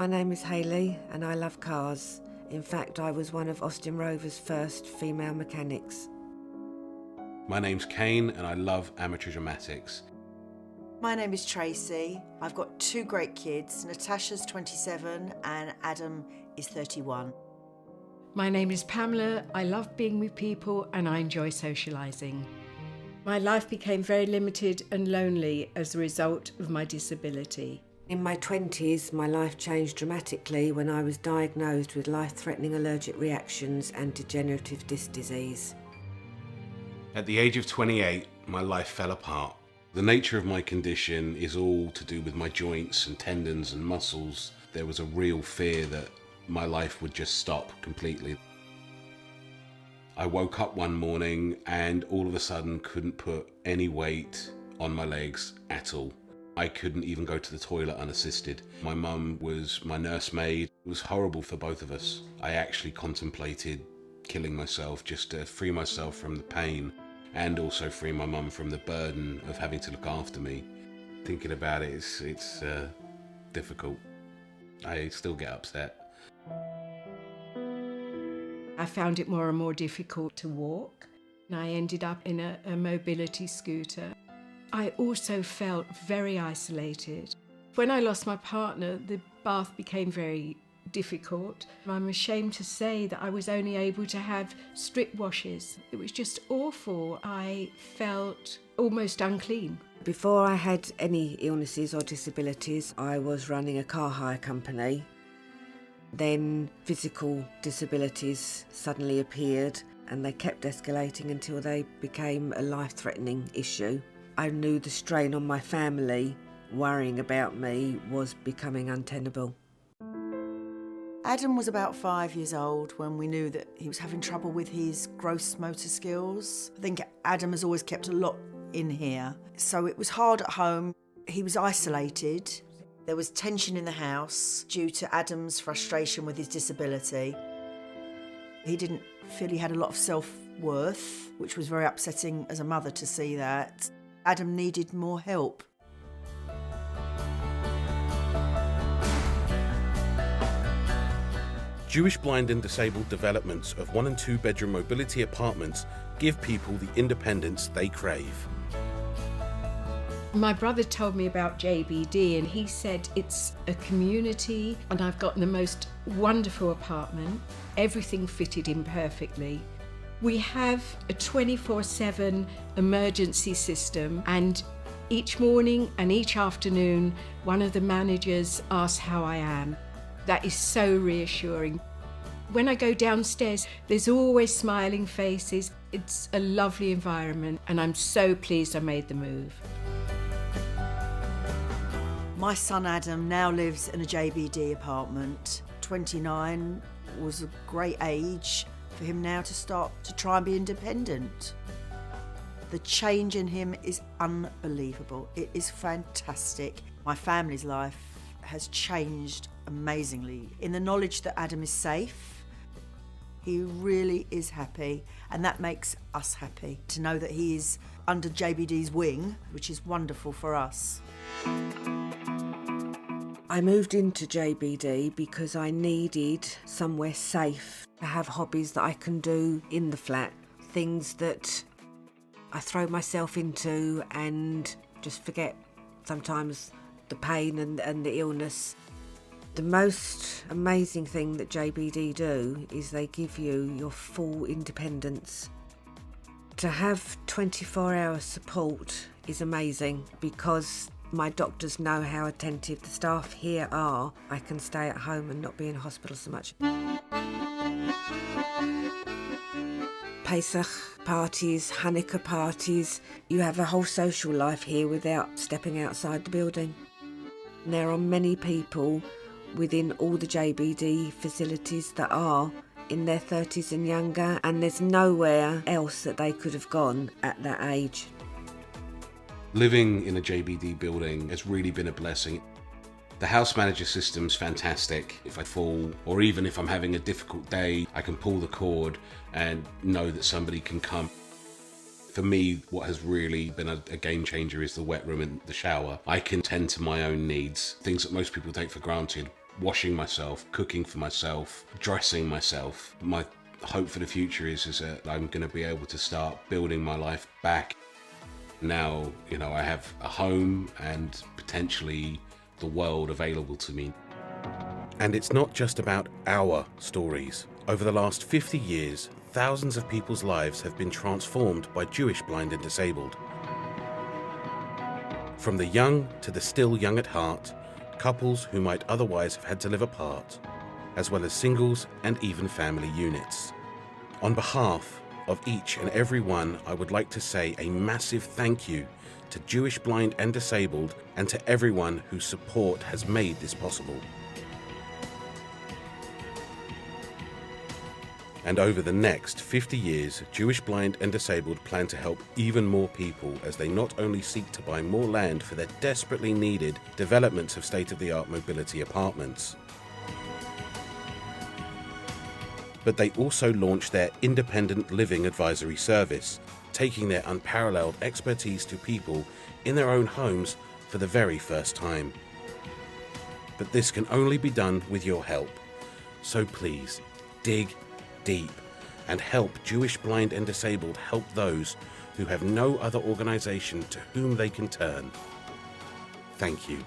My name is Hayley and I love cars. In fact, I was one of Austin Rover's first female mechanics. My name's Kane and I love amateur dramatics. My name is Tracy. I've got two great kids. Natasha's 27 and Adam is 31. My name is Pamela. I love being with people and I enjoy socialising. My life became very limited and lonely as a result of my disability. In my 20s, my life changed dramatically when I was diagnosed with life-threatening allergic reactions and degenerative disc disease. At the age of 28, my life fell apart. The nature of my condition is all to do with my joints and tendons and muscles. There was a real fear that my life would just stop completely. I woke up one morning and all of a sudden couldn't put any weight on my legs at all. I couldn't even go to the toilet unassisted. My mum was my nursemaid. It was horrible for both of us. I actually contemplated killing myself just to free myself from the pain and also free my mum from the burden of having to look after me. Thinking about it, it's difficult. I still get upset. I found it more and more difficult to walk, and I ended up in a mobility scooter. I also felt very isolated. When I lost my partner, the bath became very difficult. I'm ashamed to say that I was only able to have strip washes. It was just awful. I felt almost unclean. Before I had any illnesses or disabilities, I was running a car hire company. Then physical disabilities suddenly appeared and they kept escalating until they became a life-threatening issue. I knew the strain on my family worrying about me was becoming untenable. Adam was about 5 years old when we knew that he was having trouble with his gross motor skills. I think Adam has always kept a lot in here, so it was hard at home. He was isolated. There was tension in the house due to Adam's frustration with his disability. He didn't feel he had a lot of self-worth, which was very upsetting as a mother to see that. Adam needed more help. Jewish blind and disabled developments of 1 and 2 bedroom mobility apartments give people the independence they crave. My brother told me about JBD and he said it's a community and I've got the most wonderful apartment. Everything fitted in perfectly. We have a 24/7 emergency system and each morning and each afternoon one of the managers asks how I am. That is so reassuring. When I go downstairs, there's always smiling faces. It's a lovely environment and I'm so pleased I made the move. My son Adam now lives in a JBD apartment. 29 was a great age for him now to start to try and be independent. The change in him is unbelievable. It is fantastic. My family's life has changed amazingly. In the knowledge that Adam is safe, he really is happy, and that makes us happy to know that he is under JBD's wing, which is wonderful for us. I moved into JBD because I needed somewhere safe to have hobbies that I can do in the flat, things that I throw myself into and just forget sometimes the pain and the illness. The most amazing thing that JBD do is they give you your full independence. To have 24-hour support is amazing because my doctors know how attentive the staff here are. I can stay at home and not be in hospital so much. Pesach parties, Hanukkah parties. You have a whole social life here without stepping outside the building. There are many people within all the JBD facilities that are in their 30s and younger, and there's nowhere else that they could have gone at that age. Living in a JBD building has really been a blessing. The house manager system's fantastic. If I fall, or even if I'm having a difficult day, I can pull the cord and know that somebody can come. For me, what has really been a game changer is the wet room and the shower. I can tend to my own needs, things that most people take for granted. washing myself, cooking for myself, dressing myself. My hope for the future is that I'm going to be able to start building my life back. Now, I have a home and potentially the world available to me. And it's not just about our stories. Over the last 50 years, thousands of people's lives have been transformed by Jewish blind and disabled. From the young to the still young at heart, couples who might otherwise have had to live apart, as well as singles and even family units. On behalf of each and every one, I would like to say a massive thank you to Jewish blind and disabled and to everyone whose support has made this possible. And over the next 50 years, Jewish blind and disabled plan to help even more people as they not only seek to buy more land for their desperately needed developments of state-of-the-art mobility apartments, but they also launch their independent living advisory service, taking their unparalleled expertise to people in their own homes for the very first time. But this can only be done with your help. So please, dig deep and help Jewish blind and disabled help those who have no other organisation to whom they can turn. Thank you.